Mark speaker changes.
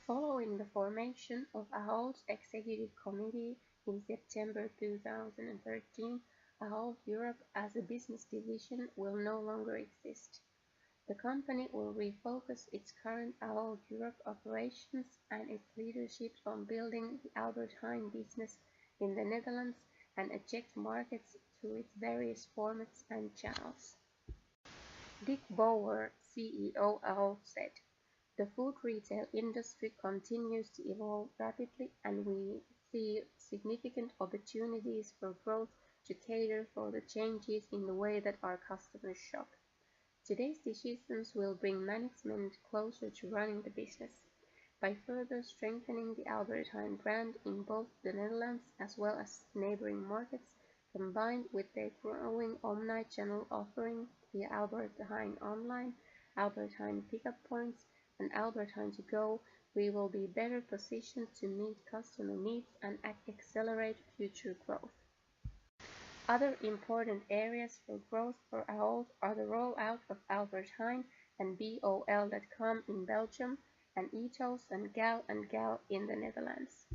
Speaker 1: Following the formation of Ahold Executive Committee in September 2013, Ahold Europe as a business division will no longer exist. The company will refocus its current Ahold Europe operations and its leadership on building the Albert Heijn business in the Netherlands and adjust markets through its various formats and channels. Dick Boer, CEO Ahold, said, "The food retail industry continues to evolve rapidly, and we see significant opportunities for growth to cater for the changes in the way that our customers shop. Today's decisions will bring management closer to running the business. By further strengthening the Albert Heijn brand in both the Netherlands as well as neighboring markets, combined with their growing omni-channel offering via Albert Heijn Online, Albert Heijn Pickup Points, and Albert Heijn To Go, we will be better positioned to meet customer needs and accelerate future growth." Other important areas for growth for Ahold are the rollout of Albert Heijn and bol.com in Belgium, and Etos and Gal in the Netherlands.